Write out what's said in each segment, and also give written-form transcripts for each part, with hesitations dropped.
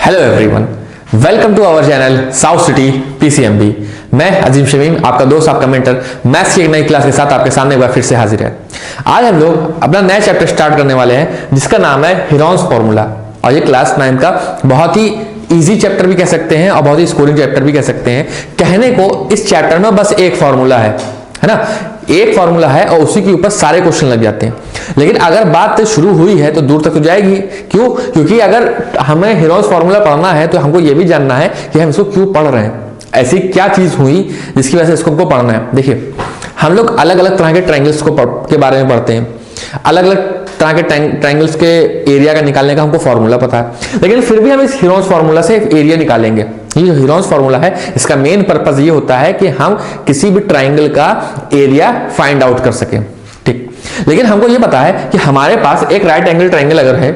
Hello everyone, welcome to our channel South City PCMB. मैं अजीम शमीम, आपका दोस्त, आपका मेंटर, मैथ्स की एक नई क्लास के साथ आपके सामने एक बार फिर से हाजिर है। आज हम लोग अपना नया चैप्टर स्टार्ट करने वाले हैं जिसका नाम है हीरोन्स फॉर्मूला। और ये क्लास 9 का बहुत ही इजी चैप्टर भी कह सकते हैं और बहुत ही स्कोरिंग चैप्टर भी कह सकते हैं। कहने को इस चैप्टर में बस एक फॉर्मूला है ना, एक फॉर्मूला है और उसी के ऊपर सारे क्वेश्चन लग जाते हैं। लेकिन अगर बात शुरू हुई है तो दूर तक तो जाएगी। क्यों? क्योंकि अगर हमें हीरोन्स फॉर्मूला पढ़ना है तो हमको यह भी जानना है कि हम इसको क्यों पढ़ रहे हैं, ऐसी क्या चीज हुई जिसकी वजह से इसको हमको पढ़ना है। देखिए, हम लोग अलग अलग तरह के ट्रायंगल्स के बारे में पढ़ते हैं, अलग अलग तरह के ट्रायंगल्स के एरिया का निकालने का हमको फॉर्मूला पता है, लेकिन फिर भी हम इस हीरोन्स फॉर्मूला से एरिया निकालेंगे। ये जो हीरोन्स फॉर्मूला है इसका मेन पर्पस ये होता है कि हम किसी भी ट्रायंगल का एरिया फाइंड आउट कर सकें, ठीक। लेकिन हमको ये पता है कि हमारे पास एक राइट एंगल ट्रायंगल अगर है,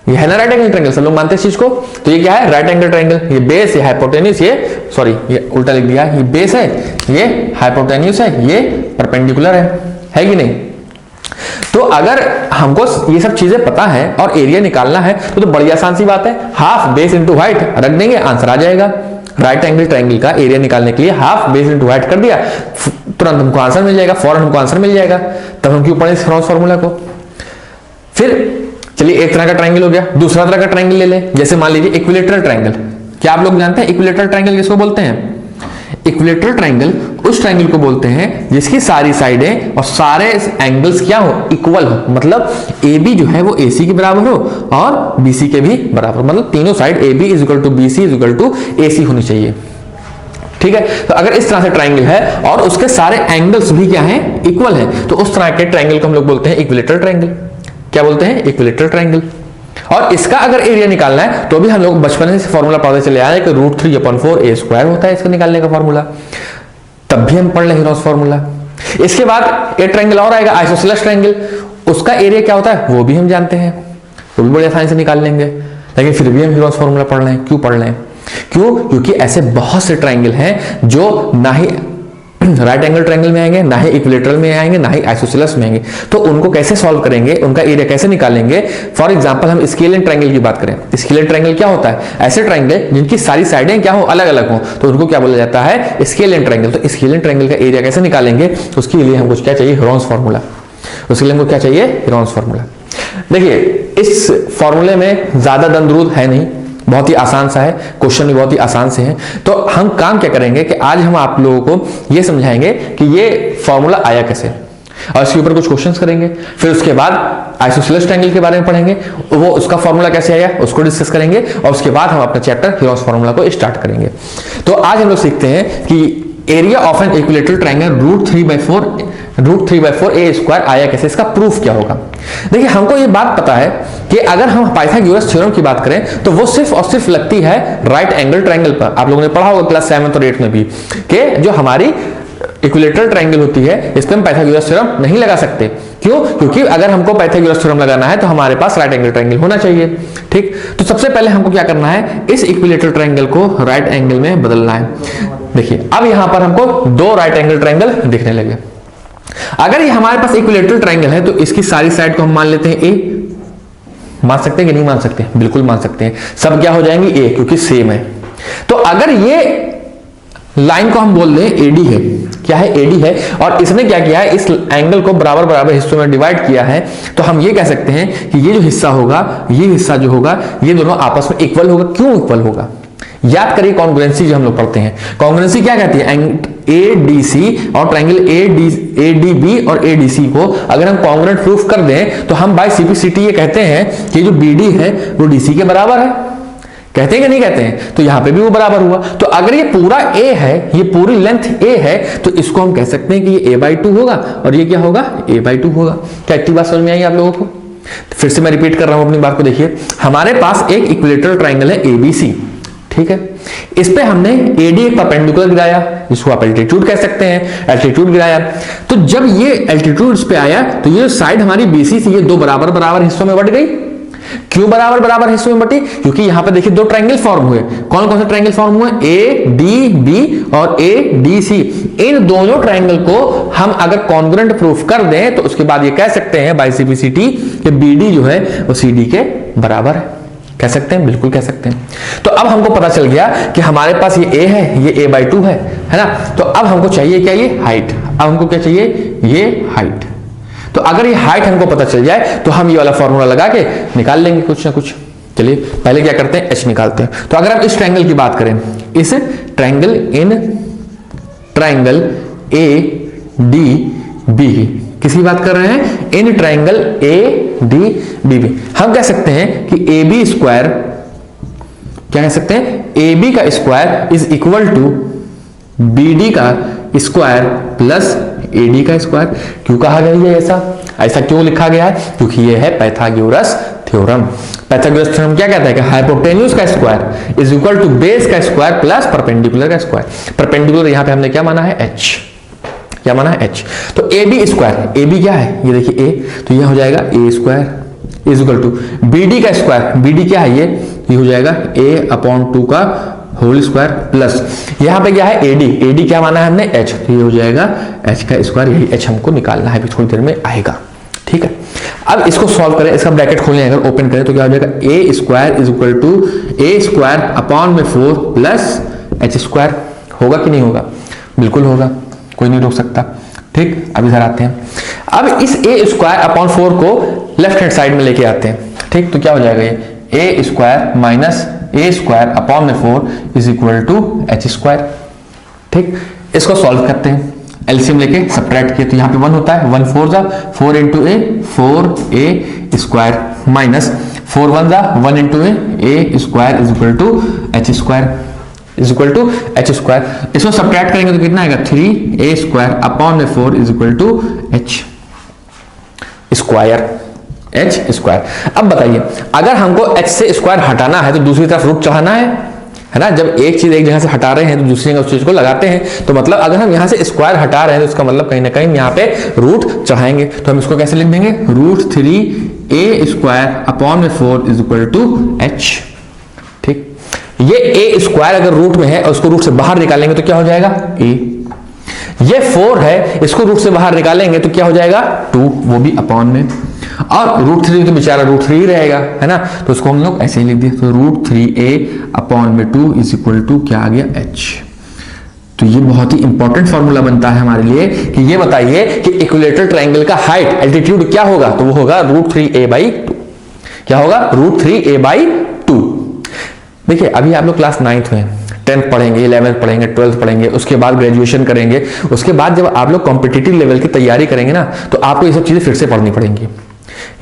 ये है ना राइट एंगल ट्रायंगल, सब लोग मानते हैं इस चीज को। तो ये क्या है? Right angle triangle. ये बेस, ये हाइपोटेन्यूस, ये उल्टा लिख दिया, ये बेस है, ये हाइपोटेन्यूस है, ये परपेंडिकुलर है कि नहीं? तो अगर हमको ये सब चीजें पता है और एरिया निकालना है तो बड़ी आसान सी बात है, हाफ बेस इंटू हाइट रख देंगे, आंसर आ जाएगा। राइट एंगल ट्रायंगल का एरिया निकालने के लिए हाफ बेस इंटू हाइट कर दिया, तुरंत हमको आंसर मिल जाएगा, फौरन हमको आंसर मिल जाएगा। तब हम क्यों पढ़े इस हीरोन्स फॉर्मूला को? फिर चलिए, एक तरह का ट्रायंगल हो गया, दूसरा तरह का ट्रायंगल ले लें। जैसे मान लीजिए इक्विलेटरल ट्रायंगल। क्या आप लोग जानते हैं इक्विलेटरल ट्रायंगल किसको बोलते हैं? इक्विलेटरल ट्रायंगल उस ट्रायंगल को बोलते हैं जिसकी सारी साइडें और सारे एंगल्स क्या हो? इक्वल हो। मतलब AB जो है वो AC के बराबर हो और BC के भी बराबर, मतलब तीनों side AB is equal to BC is equal to AC होनी चाहिए, ठीक है। तो अगर इस तरह से ट्रायंगल है और उसके सारे एंगल्स भी क्या हैं? इक्वल हैं, तो उस तरह के ट्रायंगल को हम लोग बोलते हैं इक्विलेटरल ट्रायंगल। क्या बोलते हैं? Equilateral triangle. और इसका अगर एरिया निकालना है तो भी हम लोग बचपन से फॉर्मूला पढ़ते चले आए कि √3/4 होता है इसको निकालने का फॉर्मूला। तब भी हम पढ़ लें हीरोन्स फॉर्मूला। इसके बाद एक ट्रायंगल और आएगा, आइसोसेलेस ट्रायंगल। उसका एरिया क्या होता है वो भी हम जानते हैं, वो भी बड़ी आसानी से निकाल लेंगे। लेकिन फिर भी हम हीरोन्स फॉर्मूला पढ़ रहे हैं। क्यों पढ़ रहे हैं? क्यों? क्योंकि ऐसे बहुत से ट्रायंगल हैं जो ना ही राइट एंगल ट्रायंगल में आएंगे, ना ही इक्विलेटरल में आएंगे, ना ही आइसोसेलेस में आएंगे। तो उनको कैसे सॉल्व करेंगे, उनका एरिया कैसे निकालेंगे? फॉर एग्जांपल हम स्केलिन ट्रायंगल की बात करें। स्केलिन ट्रायंगल क्या होता है? ऐसे ट्रायंगल जिनकी सारी साइडें क्या हो? अलग अलग हो, तो उनको क्या बोला जाता है? Scalene triangle. तो स्केलिन ट्रायंगल का एरिया कैसे निकालेंगे? उसके लिए हमको क्या चाहिए? Heron's formula. उसके लिए हमको क्या चाहिए? Heron's formula. देखिए, इस फॉर्मूले में ज्यादा दंडरूद है नहीं, बहुत ही आसान सा है, क्वेश्चन भी बहुत ही आसान से हैं। तो हम काम क्या करेंगे कि आज हम आप लोगों को यह समझाएंगे कि ये फॉर्मूला आया कैसे, और इसके ऊपर कुछ क्वेश्चंस करेंगे। फिर उसके बाद आइसोसेलेस ट्रायंगल के बारे में पढ़ेंगे, वो उसका फॉर्मूला कैसे आया उसको डिस्कस करेंगे, और उसके बाद हम अपना चैप्टर हीरोन्स फॉर्मूला को स्टार्ट करेंगे। तो आज हम लोग सीखते हैं कि area of an equilateral triangle √3/4 आया कैसे, इसका प्रूफ क्या होगा। देखिए, हमको ये बात पता है कि अगर हम पाइथागोरस थ्योरम की बात करें तो वो सिर्फ और सिर्फ लगती है राइट एंगल ट्रायंगल पर। आप लोगों ने पढ़ा होगा क्लास 7 और 8 में भी कि जो हमारी इक्विलेटरल ट्रायंगल होती है इस पर हम पाइथागोरस थ्योरम नहीं लगा सकते। क्यों? क्योंकि अगर हमको पाइथागोरस थ्योरम लगाना है तो हमारे पास राइट एंगल ट्रायंगल होना चाहिए, ठीक। तो सबसे पहले हमको क्या करना है? इस इक्विलेटरल ट्रायंगल को राइट एंगल में बदलना है। देखिए, अब यहां पर हमको दो राइट एंगल ट्रायंगल दिखने लगे। अगर ये हमारे पास इक्विलेटरल ट्रायंगल है तो इसकी सारी साइड को हम मान लेते हैं ए। मान सकते हैं कि नहीं मान सकते? बिल्कुल मान सकते हैं। सब क्या हो जाएंगी? ए, क्योंकि सेम है। तो अगर ये लाइन को हम बोल दें AD है, क्या है? AD है, और इसने क्या किया है? इस एंगल को बराबर बराबर हिस्सों में डिवाइड किया है। तो हम ये कह सकते हैं कि ये जो हिस्सा होगा, ये हिस्सा जो होगा, ये दोनों आपस में इक्वल होगा। क्यों इक्वल होगा? याद करिए कॉन्ग्रुएंसी जो हम लोग पढ़ते हैं। कॉन्ग्रुएंसी क्या कहती है? ADC और ट्रायंगल ADB और ADC को अगर हम कॉन्ग्रुएंट प्रूफ कर दें तो हम बाय CPCT ये कहते हैं कि जो BD है वो DC के बराबर है। कहते हैं कि नहीं कहते हैं? तो यहां पे भी वो बराबर हुआ। तो अगर ये पूरा A है, ये पूरी लेंथ A है, तो इसको हम कह सकते हैं कि ये A/2 होगा और ये क्या होगा? A/2 होगा। क्या इतनी बात समझ में आई आप लोगों को? फिर से मैं रिपीट कर रहा हूं अपनी बात को। देखिए, हमारे पास एक इक्विलेटरल ट्रायंगल है ABC, ठीक है। इस पे हमने AD एक परपेंडिकुलर गिराया, जिसको आप एल्टीट्यूड कह सकते हैं, एल्टीट्यूड गिराया। तो जब ये एल्टीट्यूड इस पे आया तो ये साइड हमारी BC थी, ये दो बराबर बराबर हिस्सों में बट गई। क्यों बराबर बराबर हिस्सों में बटी? क्योंकि यहां पे देखिए दो ट्रायंगल फॉर्म हुए। कौन कौन से ट्रायंगल फॉर्म हुए? ADB और ADC। इन दोनों ट्रायंगल को हम अगर कॉन्ग्रुएंट प्रूफ कर दें तो उसके बाद ये कह सकते हैं बाय CPCT कि BD जो है वो CD के बराबर है। कह सकते हैं, बिल्कुल कह सकते हैं। तो अब हमको पता चल गया कि हमारे पास ये a है, ये a/2 है ना। तो अब हमको चाहिए क्या, ये हाइट। अब हमको क्या चाहिए, ये हाइट। तो अगर ये हाइट हमको पता चल जाए तो हम ये वाला फॉर्मूला लगा के निकाल लेंगे कुछ ना कुछ। चलिए पहले क्या करते हैं, h निकालते हैं। तो अगर आप इस ट्रायंगल की बात करें, इस ट्रायंगल इन ट्रायंगल ADB, किसी बात कर रहे हैं, इन ट्रायंगल ADB, हम कह सकते हैं कि AB स्क्वायर, क्या कह सकते हैं, AB का square is equal to BD का स्क्वायर प्लस AD का स्क्वायर। क्यों कहा गया ये ऐसा, ऐसा क्यों लिखा गया है, क्योंकि ये है पाइथागोरस थ्योरम। पाइथागोरस थ्योरम क्या कहता है कि हाइपोटेन्यूज का square is equal to base का स्क्वायर प्लस परपेंडिकुलर का स्क्वायर। परपेंडिकुलर यहां पे हमने क्या माना है, h, क्या माना है, h। तो AB स्क्वायर, AB क्या है, ये देखिए A, तो ये हो जाएगा A square is equal to BD का स्क्वायर, BD क्या है, ये हो जाएगा A/2 का होल स्क्वायर प्लस यहां पे क्या है AD, AD क्या माना है हमने, h, तो ये हो जाएगा h का स्क्वायर। यही h हमको निकालना है, अभी थोड़ी देर में आएगा, ठीक है। अब इसको सॉल्व करें, इसका ब्रैकेट खोलें, अगर ओपन करें तो क्या हो जाएगा, A square is equal to A square upon में 4 प्लस h स्क्वायर। होगा कि नहीं होगा, बिल्कुल होगा, कोई नहीं रोक सकता, ठीक। अब इधर आते हैं, अब इस A स्क्वायर अपॉन 4 को लेफ्ट हैंड साइड में लेके आते हैं, ठीक। तो क्या हो जाएगा, ये A square minus A square upon में 4 is equal to h square, ठीक। इसको सॉल्व करते हैं, एलसीएम लेके सब्ट्रैक्ट किए तो यहाँ पे 1 होता है, 1 4 जा 4 इंटू ए 4a स्क्वायर माइनस 4 1 जा 1 into A square is equal to h square is equal to h square. इसको सब्ट्रैक्ट करेंगे तो कितना आएगा, 3a स्क्वायर अपॉन में 4 is equal to h square, h square. अब बताइए, अगर हमको h से स्क्वायर हटाना है तो दूसरी तरफ रूट चढ़ाना है ना। जब एक चीज एक जगह से हटा रहे हैं तो दूसरी जगह उस चीज को लगाते हैं, तो मतलब अगर हम यहां से स्क्वायर हटा रहे हैं तो इसका मतलब कहीं ना कहीं यहाँ पे रूट चढ़ाएंगे। तो हम इसको कैसे लिख देंगे, √3a स्क्वायर अपॉन में 4 इज इक्वल टू h, ठीक। ये a स्क्वायर अगर रूट में है और उसको रूट से बाहर निकालेंगे तो क्या हो जाएगा, a। ये 4 है, इसको रूट से बाहर निकालेंगे तो क्या हो जाएगा, 2, वो भी अपॉन में, और √3 तो बेचारा √3 ही रहेगा, है ना। तो उसको हम लोग ऐसे ही लिख दिए, तो √3a अपॉन में 2 इज इक्वल टू क्या आ गया, h। तो ये बहुत ही इंपॉर्टेंट फॉर्मूला बनता है हमारे लिए कि ये बताइए कि इक्विलेटरल ट्रायंगल का हाइट एल्टीट्यूड क्या होगा, तो वो होगा √3a/2। क्या होगा, √3a/2। देखिए अभी आप लोग क्लास 9th में, 10th पढ़ेंगे, 11th पढ़ेंगे, 12th पढ़ेंगे, उसके बाद ग्रेजुएशन करेंगे। उसके बाद जब आप लोग कॉम्पिटिटिव लेवल की तैयारी करेंगे ना, तो आपको ये सब चीजें फिर से पढ़नी पड़ेंगी,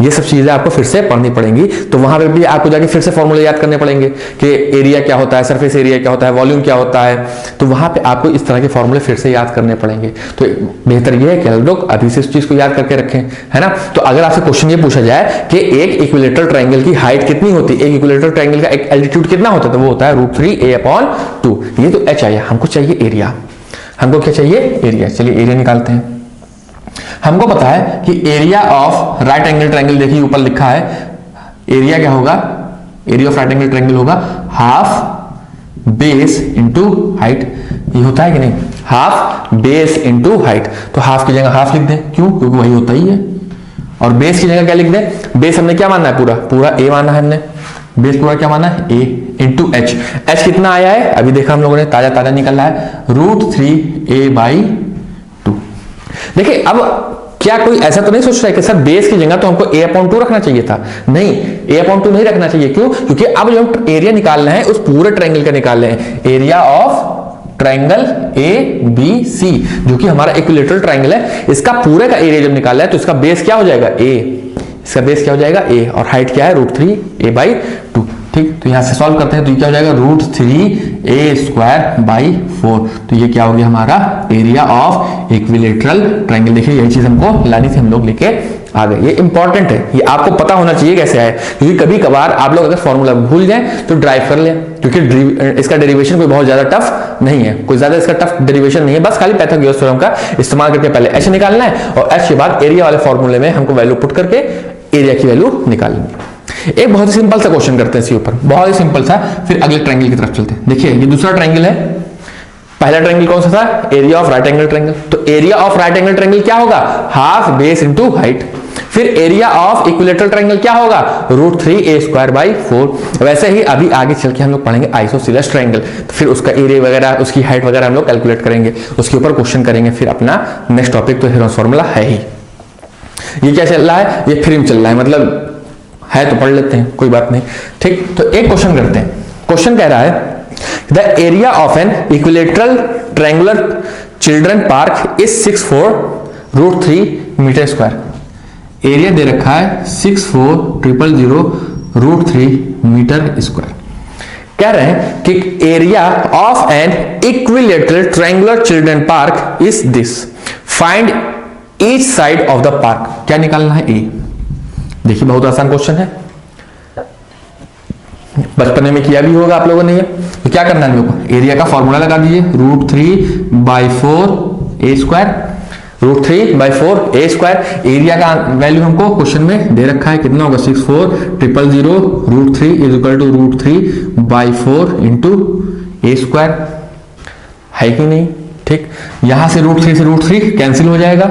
ये सब चीजें आपको फिर से पढ़नी पड़ेंगी। तो वहां पे भी आपको जाके फिर से फॉर्मूले याद करने पड़ेंगे कि एरिया क्या होता है, सरफेस एरिया क्या होता है, वॉल्यूम क्या होता है। तो वहां पे आपको इस तरह के फॉर्मूले फिर से याद करने पड़ेंगे। तो बेहतर यह है कि हम लोग अभी से इस चीज को याद करके रखें, है ना। तो अगर आपसे क्वेश्चन ये पूछा जाए कि एक इक्विलेटरल ट्रायंगल की हाइट कितनी होती है, एक इक्विलेटरल ट्रायंगल का एक एल्टीट्यूड कितना होता है, तो वो होता है √3a/2। ये तो h आया, हमको चाहिए एरिया। हमको क्या चाहिए, एरिया। चलिए एरिया निकालते हैं। हमको पता है कि area of right angle triangle, देखिए ऊपर लिखा है, एरिया क्या होगा, area of right angle triangle होगा हाफ बेस इंटू हाइट। ये होता है कि नहीं, हाफ बेस इंटू हाइट। तो हाफ की जगह हाफ लिख दें, क्यों, क्योंकि वही होता ही है। और बेस की जगह क्या लिख दें, बेस हमने क्या मानना है, पूरा a माना है हमने, बेस पूरा क्या माना है, a इंटू h। h कितना आया है, अभी देखा हम लोगों ने, ताजा निकल रहा है, √3a/2। देखिए अब क्या कोई ऐसा तो नहीं सोच रहा है कि सर बेस की जगह तो हमको a/2 रखना चाहिए था, नहीं, a/2 नहीं रखना चाहिए। क्यों, क्योंकि अब जो हम एरिया निकाल रहे हैं उस पूरे ट्रायंगल का निकाल रहे हैं, एरिया ऑफ ट्रायंगल ABC, जो कि हमारा इक्विलेटरल ट्रायंगल है। इसका पूरे का एरिया जब निकाल रहे हैं तो इसका बेस क्या हो जाएगा, a। इसका बेस क्या हो जाएगा, a, और हाइट क्या है, √3a/2, ठीक। तो यहां से सॉल्व करते हैं तो ये क्या हो जाएगा, √3a²/4। तो ये क्या हो गया हमारा एरिया ऑफ इक्विलेटरल ट्रायंगल। देखिए यही चीज हमको लानी थी, हम लोग लेके आ गए। ये इंपॉर्टेंट है, ये आपको पता होना चाहिए कैसे है, क्योंकि कभी कभार आप लोग अगर फॉर्मूला भूल जाए तो ड्राइव कर लें, क्योंकि इसका डेरिवेशन कोई बहुत ज्यादा टफ नहीं है, कोई ज्यादा इसका टफ डेरिवेशन नहीं है। बस खाली पाइथागोरस थ्योरम का इस्तेमाल करके पहले h निकालना है और h के बाद एरिया वाले फॉर्मूले में हमको वैल्यू पुट करके एरिया की वैल्यू निकालेंगे। एक बहुत ही सिंपल सा क्वेश्चन करते हैं इसके ऊपर, बहुत ही सिंपल सा। फिर अगले ट्रायंगल की तरफ चलते हैं। देखिए ये दूसरा ट्रायंगल है, पहला ट्रायंगल कौन सा था, area of right angle triangle. तो area of right angle triangle क्या होगा, हाफ बेस इंटू हाइट। फिर एरिया ऑफ इक्विलेटरल ट्रायंगल क्या होगा, √3a²/4। वैसे ही अभी आगे चल के हम लोग पढ़ेंगे आइसोसेलेस ट्रायंगल, तो फिर उसका एरिया वगैरह, उसकी हाइट वगैरह हम लोग कैलकुलेट करेंगे, उसके ऊपर क्वेश्चन करेंगे। फिर अपना नेक्स्ट टॉपिक तो हेरोन्स फॉर्मूला है ही। ये क्या चल रहा है, ये फ्री में चल रहा है, मतलब है तो पढ़ लेते हैं, कोई बात नहीं। ठीक, तो एक क्वेश्चन करते हैं। क्वेश्चन कह रहा है the area of an equilateral triangular children park is 64√3 metre square. Area दे रखा है 64,000√3 मीटर स्क्वायर। कह रहे हैं कि area of an equilateral triangular children park is this, find each side of the park. क्या निकालना है, ए। देखिए बहुत आसान क्वेश्चन है, बचपन में किया भी होगा आप लोगों ने। ये तो क्या करना है हम लोग को, एरिया का फॉर्मूला लगा दीजिए, √3/4a²। √3/4a²। एरिया का वैल्यू हमको क्वेश्चन में दे रखा है, कितना होगा, 64,000√3 √3/4 इंटू a²। है कि नहीं, ठीक। यहां से √3 से √3 कैंसिल हो जाएगा,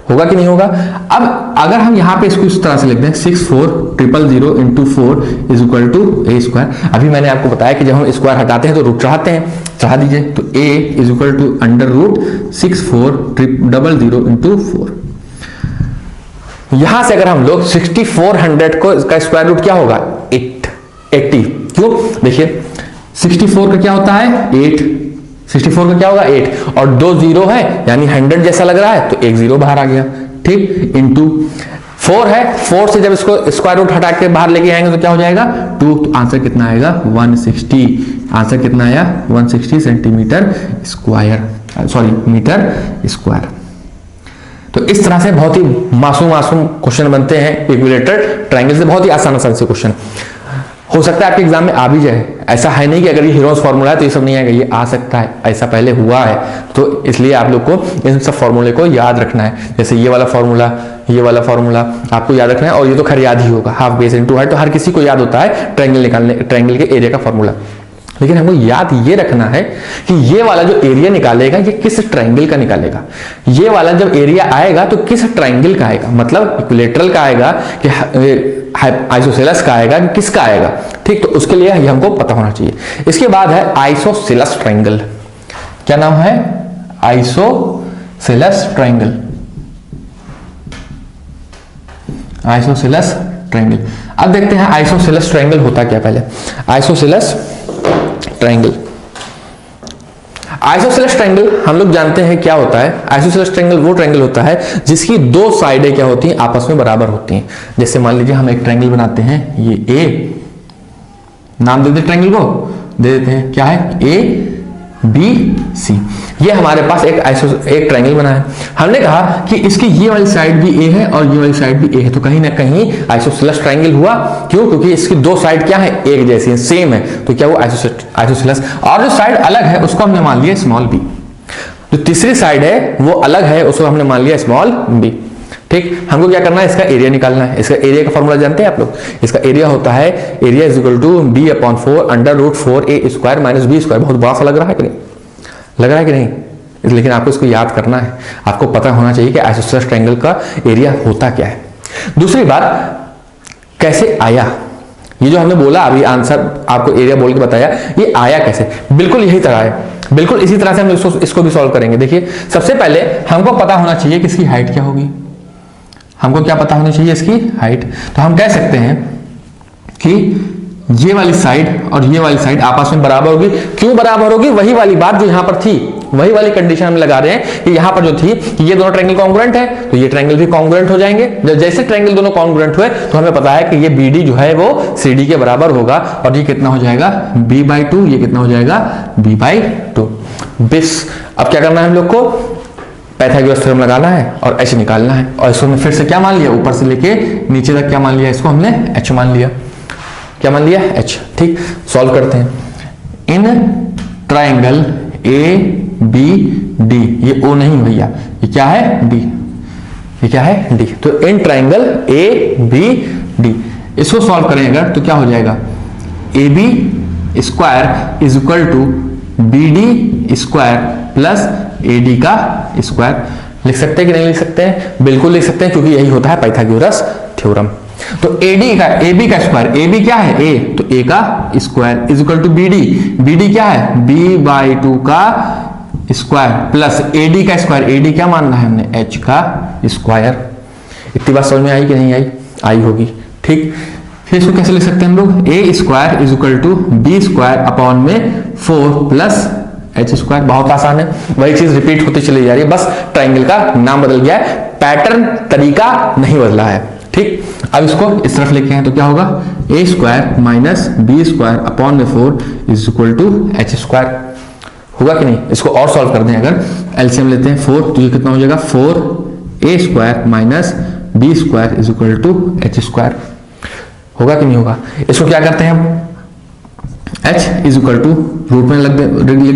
होगा कि नहीं होगा। अब अगर हम यहां पे इसको इस तरह से लिख दें, 64,000 इंटू 4 a²। अभी मैंने आपको बताया कि जब हम स्क्वायर हटाते हैं तो रूट चढ़ाते हैं, चढ़ा दीजिए। तो a √64,000 इंटू 4। यहां से अगर हम लोग 6400 को इसका स्क्वायर रूट क्या होगा, 80। क्यों, देखिए 64 का क्या होता है, 8। 64 का क्या होगा, 8, और 2 0 है यानी 100 जैसा लग रहा है, तो एक 0 बाहर आ गया, ठीक। इंटू 4 है, 4 से जब इसको स्क्वायर रूट हटा के बाहर लेके आएंगे तो क्या हो जाएगा, 2। तो आंसर कितना आएगा, 160। आंसर कितना आया, 160 centimetre square, sorry metre square. तो इस तरह से बहुत ही मासूम क्वेश्चन बनते हैं इक्विलेटरल ट्रायंगल से, बहुत ही आसान से क्वेश्चन। हो सकता है आपके एग्जाम में आ भी जाए, ऐसा है नहीं कि अगर ये हेरोन्स फॉर्मूला है तो ये सब नहीं आएगा, ये आ सकता है, ऐसा पहले हुआ है। तो इसलिए आप लोग को इन सब फॉर्मूले को याद रखना है, जैसे ये वाला फॉर्मूला आपको याद रखना है। और ये तो खैर याद ही होगा, हाफ बेस इंटू हाइट, तो हर किसी को याद होता है ट्रायंगल के एरिया का फॉर्मूला। लेकिन हमको याद ये रखना है कि ये वाला जो एरिया निकालेगा ये किस ट्रायंगल का निकालेगा, ये वाला जब एरिया आएगा तो किस ट्रायंगल का आएगा, मतलब इक्विलेटरल का आएगा कि आइसोसेलेस का आएगा, किसका आएगा, ठीक। तो उसके लिए ये हमको पता होना चाहिए। इसके बाद है आइसोसेलेस ट्रायंगल। क्या नाम है, आइसोसेलेस ट्रायंगल। Isosceles triangle. अब देखते हैं आइसोसेलेस ट्रायंगल होता क्या। पहले आइसोसेलेस ट्रायंगल, आइसोसेलेस ट्रायंगल हम लोग जानते हैं क्या होता है। आइसोसेलेस ट्रायंगल वो ट्रायंगल होता है जिसकी दो साइडें क्या होती हैं, आपस में बराबर होती हैं। जैसे मान लीजिए हम एक ट्रायंगल बनाते हैं, ये ए, नाम दे देते ट्रायंगल को, दे देते हैं क्या है, ए बी सी। ये हमारे पास एक ट्रायंगल बना है। हमने कहा कि इसकी ये वाली साइड भी ए है और ये वाली साइड भी ए है, तो कहीं ना कहीं आइसोसेलेस ट्रायंगल हुआ। क्यों, क्योंकि इसकी दो साइड क्या है, एक जैसी है, सेम है, तो क्या वो आइसोसेलेस। और जो साइड अलग है उसको हमने मान लिया स्मॉल बी, जो तीसरी साइड है वो अलग है, उसको हमने मान लिया स्मॉल बी, ठीक। हमको क्या करना है, इसका एरिया निकालना है। इसका एरिया का फॉर्मूला जानते हैं आप लोग, इसका एरिया होता है, area is equal to b/4 √4a² - b²। बहुत बड़ा सा लग रहा है कि नहीं, लग रहा है कि नहीं, लेकिन आपको इसको याद करना है। आपको पता होना चाहिए कि आइसोसेलेस ट्रायंगल का एरिया होता क्या है। दूसरी बात, कैसे आया, ये जो हमने बोला अभी आंसर आपको एरिया बोल के बताया, ये आया कैसे, बिल्कुल यही तरह है, बिल्कुल इसी तरह से हम इसको भी सॉल्व करेंगे। देखिए सबसे पहले हमको पता होना चाहिए कि इसकी हाइट क्या होगी, हमको क्या पता होनी चाहिए, इसकी हाइट। तो हम कह सकते हैं कि ये वाली साइड और ये वाली साइड आपस में बराबर होगी। क्यों बराबर होगी, वही वाली बात जो यहां पर थी, वही वाली कंडीशन हम लगा रहे हैं कि यहां पर जो थी कि ये दोनों ट्रायंगल कॉन्ग्रुएंट है, तो ये ट्रायंगल भी कॉन्ग्रुएंट हो जाएंगे। जैसे ट्रायंगल दोनों कॉन्ग्रुएंट हुए तो हमें पता है कि ये BD जो है वो CD के बराबर होगा, और ये कितना हो जाएगा, B/2, ये कितना हो जाएगा, B/2। बिस अब क्या करना है हम लोग को, पाइथागोरस थ्योरम लगाना है और h निकालना है। और इसको हमने फिर से क्या मान लिया, ऊपर से लेके नीचे तक क्या मान लिया, इसको हमने h मान लिया। क्या मान लिया, h, ठीक। सॉल्व करते हैं। इन ट्रायंगल ABD, ये O नहीं भैया, ये क्या है, D, ये क्या है, D। तो इन ट्रायंगल ABD, इसको सॉल्व करें अगर तो क्या हो जाएगा, AB² is equal to BD² plus AD का स्क्वायर। लिख सकते हैं कि नहीं लिख सकते हैं? बिल्कुल लिख सकते हैं, क्योंकि यही होता है पाइथागोरस थ्योरम। तो एडी का AB का स्क्वायर, AB क्या है A, तो A का square is equal to BD, BD क्या है B/2 का स्क्वायर प्लस AD का स्क्वायर, AD क्या मानना है हमने H का स्क्वायर। इतनी बात समझ में आई कि नहीं आई? आई होगी, ठीक। फिर इसको कैसे लिख सकते हैं हम लोग? A square is equal to B square upon में 4 प्लस H स्क्वायर। बहुत आसान है, वही चीज रिपीट होती चली जा रही है, बस ट्राइंगल का नाम बदल गया है, पैटर्न तरीका नहीं बदला है, ठीक। अब इसको इस तरफ लेके आए तो क्या होगा? A square minus B square upon में 4 is equal to H square. होगा कि नहीं? इसको और सॉल्व कर दें, अगर एलसीएम लेते हैं 4 तो ये कितना हो जाएगा? 4A square minus B square is equal to H square. होगा कि नहीं होगा? इसको क्या करते हैं हम? H is equal to root में लिख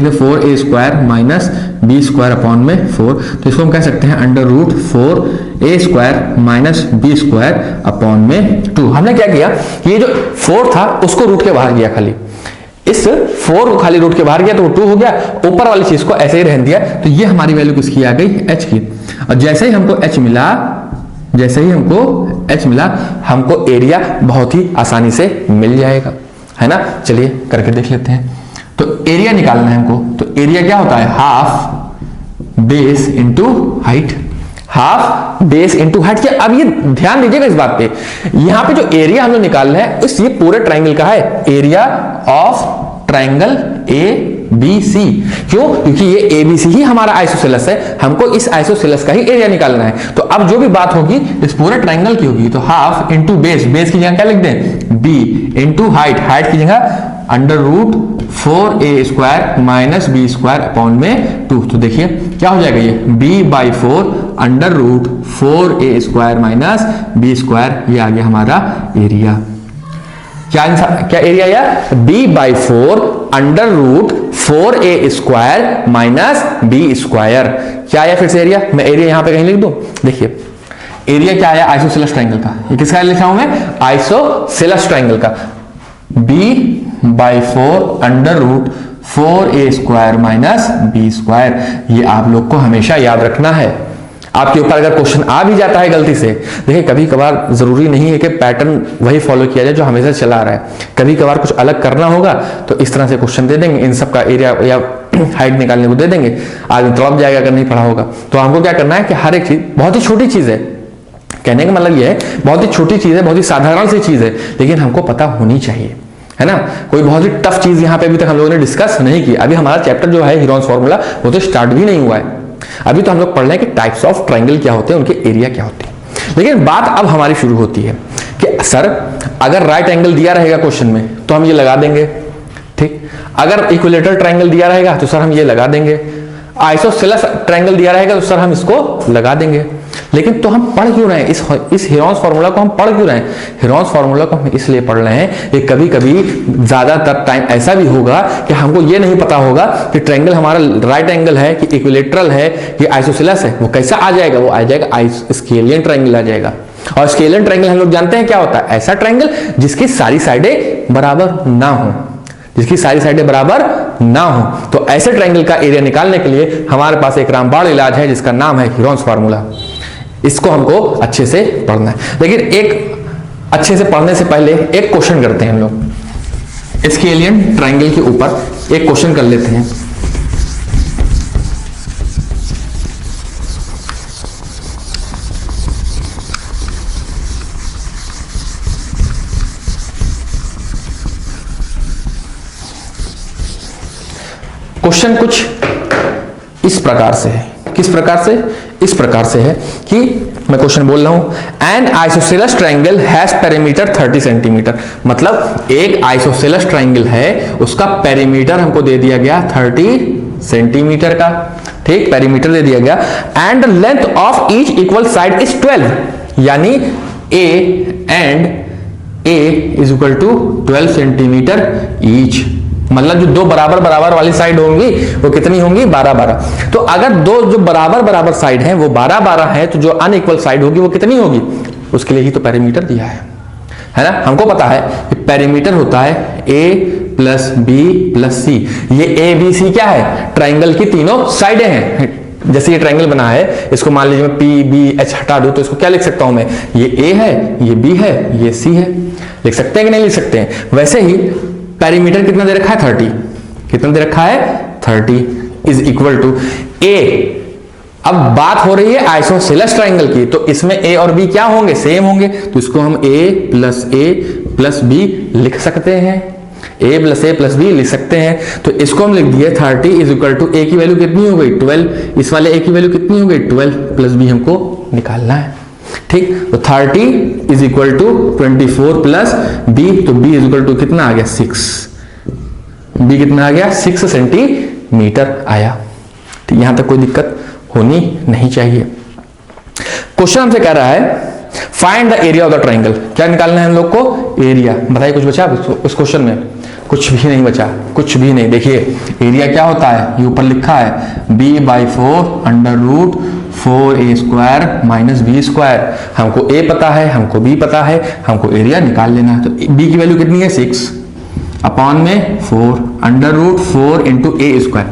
दे 4A square minus B square upon में 4, तो इसको हम कह सकते हैं under root 4A square minus B square upon में 2। हमने क्या किया, ये जो 4 था उसको रूट के बाहर किया, खाली इस 4 को खाली रूट के बाहर गया तो वो 2 हो गया, ऊपर वाली चीज को ऐसे ही रहने दिया, तो ये हमारी वैल्यू किसकी आ गई? H की। और जैसे ही हमको H मिला, हमको एरिया बहुत ही आसानी से मिल जाएगा, है ना। चलिए करके देख लेते हैं। तो एरिया निकालना है हमको, तो एरिया क्या होता है? Half base into height, half base into height. अब ये ध्यान दीजिएगा इस बात पे, यहां पे जो एरिया हम लोग निकालना है इस ये पूरे ट्राइंगल का है, एरिया ऑफ ट्राइंगल ABC। क्यों? क्योंकि ये ABC ही हमारा आइसोसेलेस है, हमको इस आइसोसेलेस का ही एरिया निकालना है। तो अब जो भी बात होगी इस पूरे ट्राइंगल की होगी, तो हाफ इंटू बेस, बेस की जगह क्या लिख दें? B इंटू हाइट, हाइट की जगह under root 4A square minus B square upon में 2। तो देखिए क्या हो जाएगा, ये B/4 under root 4A square minus B square, ये आ गया हमारा एरिया। क्या एरिया या? B/4 under root 4A square minus B square. क्या आया फिर से एरिया? मैं एरिया यहां पे कहीं लिख दूं, देखिए एरिया क्या आया? आइसोसेलेस ट्राइंगल का। ये किसका लिखा हूं मैं? आइसोसेलेस ट्राइंगल का। B/4 under root 4A square minus B square. ये आप लोग को हमेशा याद रखना है। आपके ऊपर अगर क्वेश्चन आ भी जाता है गलती से, देखिए कभी कभार जरूरी नहीं है कि पैटर्न वही फॉलो किया जाए जो हमेशा चला आ रहा है, कभी कभार कुछ अलग करना होगा तो इस तरह से क्वेश्चन दे देंगे, इन सब का एरिया या हाइट निकालने को दे देंगे, आदमी तड़प जाएगा अगर नहीं पढ़ा होगा। तो हमको क्या करना है कि हर एक चीज बहुत ही छोटी चीज है, कहने का मतलब यह है बहुत ही छोटी चीज है, बहुत ही साधारण सी चीज है, लेकिन हमको पता होनी चाहिए, है ना। कोई बहुत ही टफ चीज यहाँ पे अभी तक हम लोगों ने डिस्कस नहीं की। अभी हमारा चैप्टर जो है हीरोन्स फॉर्मूला वो तो स्टार्ट भी नहीं हुआ है। अभी तो हम लोग पढ़ रहे हैं कि टाइप्स ऑफ ट्राइंगल क्या होते हैं, उनके एरिया क्या होते हैं। लेकिन बात अब हमारी शुरू होती है कि सर अगर राइट एंगल दिया रहेगा क्वेश्चन में तो हम ये लगा देंगे, ठीक। अगर इक्विलेटरल ट्राइंगल दिया रहेगा तो सर हम ये लगा देंगे, आइसोसेलेस ट्राइंगल दिया रहेगा तो सर हम इसको लगा देंगे। लेकिन तो हम पढ़ क्यों रहे हैं इस हीरोन्स फॉर्मूला को? हम पढ़ क्यों रहे हैं हीरोन्स फॉर्मूला को? हम इसलिए पढ़ रहे हैं कि कभी कभी ज्यादातर टाइम ऐसा भी होगा कि हमको ये नहीं पता होगा कि ट्रायंगल हमारा राइट एंगल है कि इक्विलेटरल है कि आइसोसेलेस है। वो कैसा आ जाएगा? वो आ जाएगा स्केलियन ट्रायंगल आ जाएगा। और स्केलियन ट्रायंगल हम लोग जानते हैं क्या होता है, ऐसा ट्रायंगल जिसकी सारी साइडें बराबर ना हो, जिसकी सारी साइडें बराबर ना हो। तो ऐसे ट्रायंगल का एरिया निकालने के लिए हमारे पास एक रामबाण इलाज है जिसका नाम है हीरोन्स फार्मूला। इसको हमको अच्छे से पढ़ना है, लेकिन एक अच्छे से पढ़ने से पहले एक क्वेश्चन करते हैं हम लोग। स्केलियन ट्रायंगल के ऊपर एक क्वेश्चन कर लेते हैं। क्वेश्चन कुछ इस प्रकार से है। किस प्रकार से? इस प्रकार से है कि मैं क्वेश्चन बोल रहा हूं, N isosceles triangle has perimeter 30 centimetre. मतलब एक आइसोसेलेस ट्रायंगल है, उसका पेरीमीटर हमको दे दिया गया 30 सेंटीमीटर का, ठीक, पेरीमीटर दे दिया गया। And length of each equal side is 12, यानी A and A is equal to 12 centimetre each. मतलब जो दो बराबर बराबर वाली साइड होंगी वो कितनी होंगी? 12-12। तो अगर दो जो बराबर बराबर साइड हैं वो 12-12 है, तो जो अनइक्वल साइड होगी वो कितनी होगी? उसके लिए ही तो पेरीमीटर दिया है ना। हमको पता है कि पेरीमीटर होता है a प्लस बी प्लस सी। ये ए बी सी क्या है? ट्राइंगल की तीनों साइडें हैं, जैसे ये ट्रायंगल बना है, इसको मान लीजिए मैं पी बी एच हटा दूं तो इसको क्या लिख सकता हूं मैं, ये ए है, ये बी है, ये सी है। लिख सकते हैं कि नहीं लिख सकते हैं? वैसे ही पेरीमीटर कितना दे रखा है 30, कितना दे रखा है 30 इज इक्वल टू ए। अब बात हो रही है आइसोसेलेस ट्रायंगल की, तो इसमें ए और बी क्या होंगे, सेम होंगे, तो इसको हम ए प्लस बी लिख सकते हैं, a प्लस बी लिख सकते हैं। तो इसको हम लिख दिए 30 इज इक्वल टू ए की वैल्यू कितनी हो गई 12, इस वाले a की वैल्यू कितनी हो गई 12 प्लस बी हमको निकालना है। ठीक, तो 30 is equal to 24 plus B, तो b इज इक्वल टू कितना आ गया 6, b कितना आ गया 6 सेंटीमीटर आया। ठीक, यहां तक कोई दिक्कत होनी नहीं चाहिए। क्वेश्चन हमसे कह रहा है find the area of the triangle, क्या निकालना है हम लोग को, एरिया। बताइए कुछ बचा उस क्वेश्चन में? कुछ भी नहीं बचा, कुछ भी नहीं। देखिए एरिया क्या होता है, ये ऊपर लिखा है b/4 under root 4a² minus b²। हमको a पता है, हमको b पता है, हमको एरिया निकाल लेना है। तो b की वैल्यू कितनी है 6 अपॉन में 4 under root 4 into a²।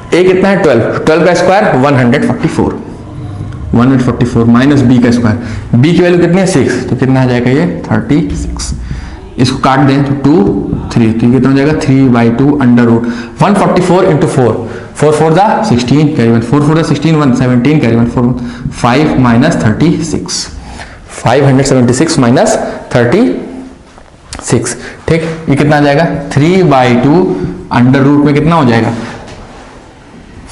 a कितना है 12 का स्क्वायर 144 माइनस b का स्क्वायर, b की वैल्यू कितनी है 6, तो कितना आ जाएगा ये 36। इसको काट दें तो 2 3, तो कितना हो जाएगा 3/2 अंडर रूट 144 इंटू 4 4 दा 16 कैरी 1 4 दा 16 1 17 कैरी 1 4 5 माइनस 36 576 माइनस 36। ठीक, ये कितना आ जाएगा 3/2 अंडर रूट में कितना हो जाएगा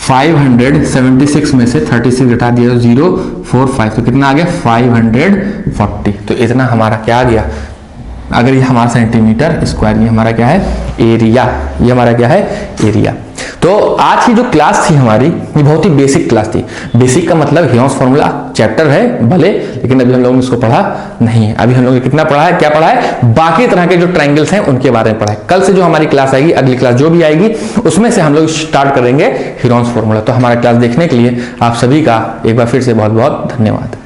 576 में से 36 घटा दिया तो 045, तो कितना आ गया 540। तो इतना हमारा क्या आ गया, अगर ये हमारा सेंटीमीटर स्क्वायर, ये हमारा क्या है एरिया, ये हमारा क्या है एरिया। तो आज की जो क्लास थी हमारी, ये बहुत ही बेसिक क्लास थी। बेसिक का मतलब ह्योंस फॉर्मूला चैप्टर है भले, लेकिन अभी हम लोगों ने इसको पढ़ा नहीं है। अभी हम लोगों ने कितना पढ़ा है, क्या पढ़ा है, बाकी तरह के जो ट्रायंगल्स हैं उनके बारे में पढ़ा है। कल से जो हमारी क्लास आएगी, अगली क्लास जो भी आएगी, उसमें से हम लोग स्टार्ट करेंगे ह्योंस फॉर्मूला। तो हमारा क्लास देखने के लिए आप सभी का एक बार फिर से बहुत बहुत धन्यवाद।